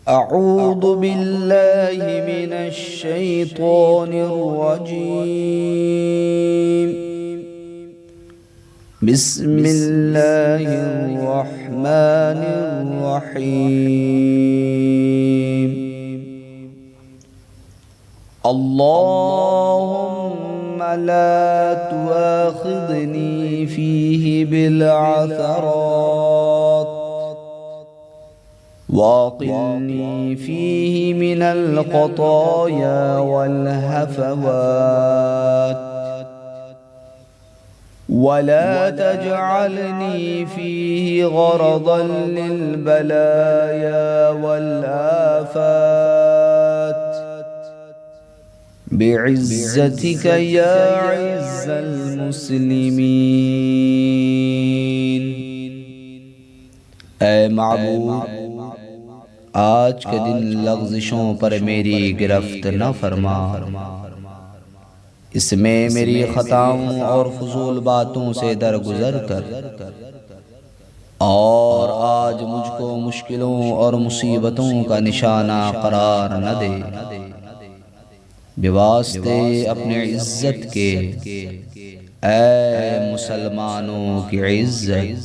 أعوذ بالله من الشيطان الرجيم بسم الله الرحمن الرحيم اللهم لا تؤاخذني فيه بالعثرات واقلني فيه من الخطايا والهفوات ولا تجعلني فيه غرضا للبلايا والآفات بعزتك يا عز المسلمين। ऐ माबूद, आज के दिन लग़्ज़िशों पर मेरी गिरफ्त न फरमा। इसमें मेरी ख़ताओं और फजूल बातों से दरगुजर कर और आज मुझको मुश्किलों और मुसीबतों का निशाना करार न दे। बेवास्ते अपने इज़्ज़त के ऐ मुसलमानों की इज़्ज़त।